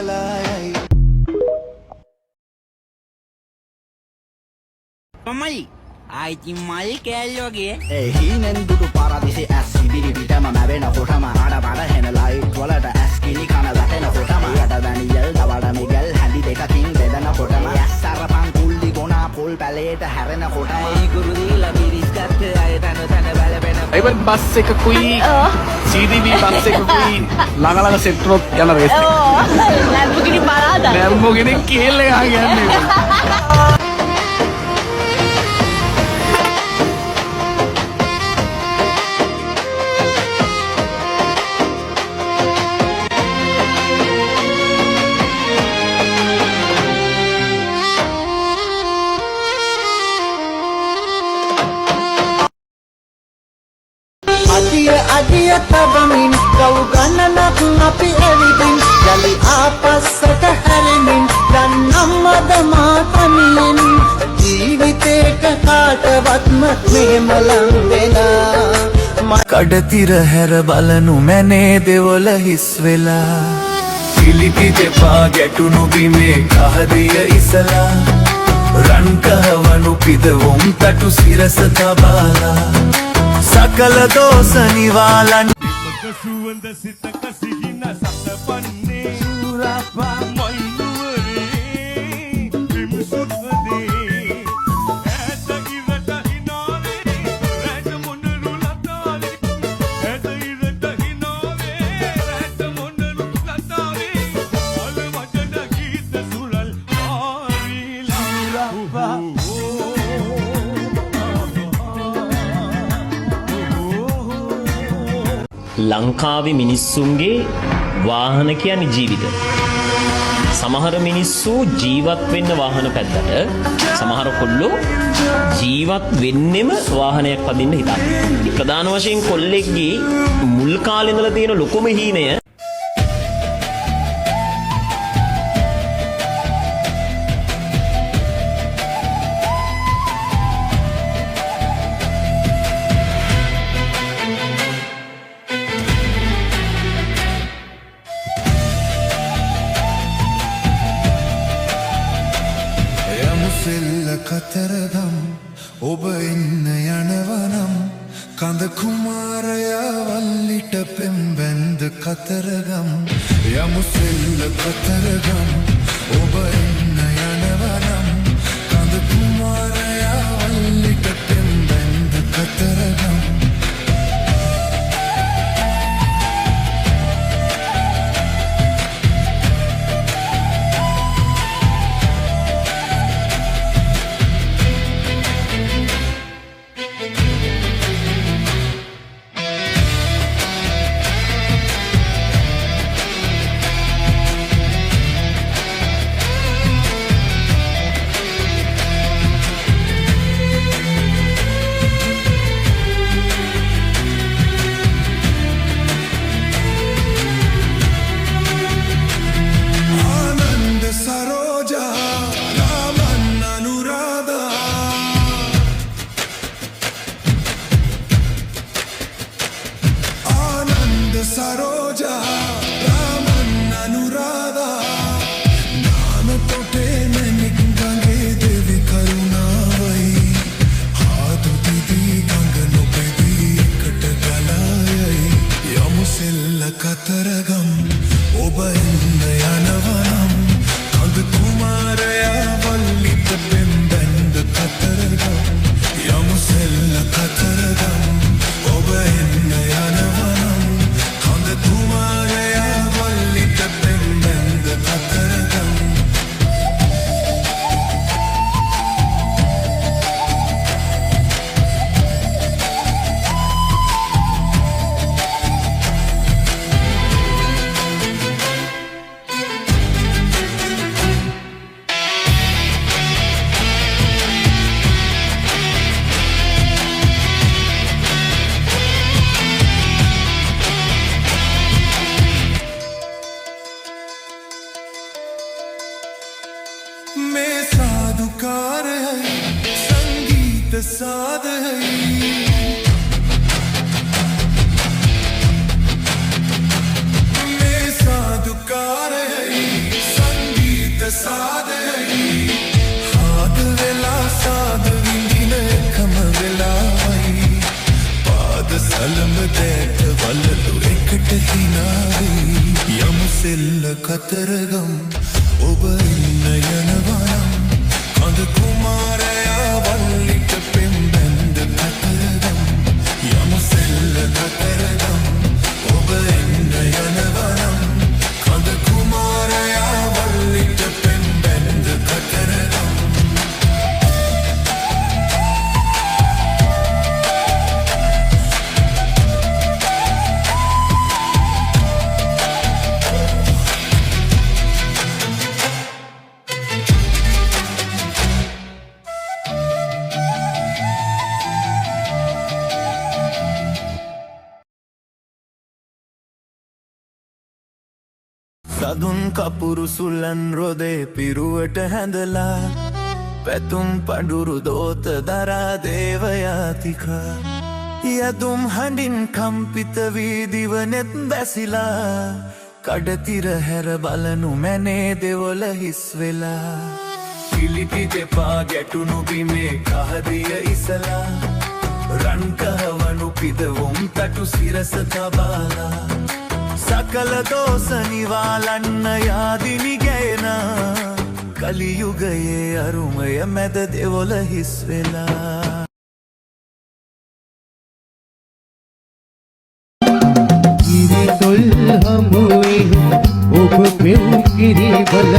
ගලායයි මමයි ආයිතින් මයි කෑල්ලෝගේ හීනෙන් දුටු පාරදිසේ ඇස් සිබිරි පිටම මැවෙන කොටම අඩ බඩ හෙන ලයිට් වලට ඇස් කිලි කන වැටෙන කොටම යට දැනියල් දවඩ මිගල් හැඳි දෙකකින් බෙදෙන කොටම ඇස් අරපන් කුල්ලි ගොනා පොල් පැලේට හැරෙන කොටම ගුරු දීලා මිරිස් ගත්ත අය තන තන බැලබෙන අයිබන් බස් එකකුයි CDB බස් එකකුයි ළඟ සෙට් රොක් යන රේස් එක ලැම්බෝගිනි බලාදා ලැම්බෝගිනි කේල් එක කියන්නේ අඩිය තබමින් ගව් ගණනක් අපි ඇවිදින් යලි ආපස්සට හැරෙමින් දන්නම්මද මාතමියෙන් ජීවිතේට කාටවත්ම මෙහෙම ලං වෙලා කඩතිර හැර බලනු මැනේ දෙවොල හිස් වෙලා පිලිපි දෙපා ගැටුණු බිමේ කහදිය ඉසලා රන් කහවනු පිදවුම් තටු සිරස තබාලා සකල දෝස නිවාලන් සුවඳ සිතක සිහින සතපන්නේ සුරපා මයිනුවරේ විමුසුත්වදේ ඇත ඉරට හිනාවේ රැට මොනරු ලතාවේ ඇත ඉරට හිනාවේ රැට මොනරු ලතාවේ අල වචන ගීත සුරල් ආරිලා සුරපා ලංකාවේ මිනිස්සුන්ගේ වාහන කියන්නේ ජීවිත. සමහර මිනිස්සු ජීවත් වෙන්න වාහන පැත්තට සමහර කොල්ලෝ ජීවත් වෙන්නෙම වාහනයක් පදින්න හිතන්නේ. ප්‍රධාන වශයෙන් කොල්ලෙක්ගේ මුල් කාලේ ඉඳලා තියෙන ලොකුම හීනය කතරගම් ඔබ එන්න යනවනම් කඳ කුමාරයා වල්ලිට පෙම්බැන්ද කතරගම් යමු සෙල්ල කතරගම් ඔබ එන්න යනවනම් කඳ කුමාරයා වල්ලිට පෙම්බැන්ද කතරගම් सरोजा रामन अनुराधा नाम तोटे में निगंगे देवी करुणावई हाथ दीदी गंगनो पे दी कट गलायई यमुसेल कतरगम ओबन्न यानवनम कंद कुमारया वल्लित बेंबंद कतरगम यमुसेल कतरगम ओबन्न यानवनम कुमारया वल्लित बेंबंद कतरगम में साधुकार है संगीत साध है में साधुकार है දැක වලලු එකට හිනාවී යමු සෙල්ල කතරගම් ඔබ ඉන්න යනවනම් කඳ කුමාරයා වල්ලිට පෙම් බැන්ද කතරගම් යමු සෙල්ල කතරගම් ඔබ ඉන්න යනවනම් කඳ කුමාරයා වල්ලිට පෙම් බැන්ද කතරගම් සදුන් කපුරු සුල්ලන් රොදේ පිරුවට හැඳලා පැතුම් පඩුරු දෝත දරා දේවයාතිකා යදුම් හඬින් කම්පිත වීදිවනෙත් බැසිලා කඩතිර හැර බලනු මැනේ දෙවොල හිස් වෙලා පිලිපි දෙපා ගැටුණු බිමේ කහදිය ඉසලා රන්කහවනු පිදවුම් තටු සිරස තබාලා සකල දෝස නිවාලන්න යාදිනි ගැයන කලියුගයේ අරුමය මැද දෙවොල හිස් වෙලා කිරි තොල් හමුවේ ඔබ පෙව් කිරි බල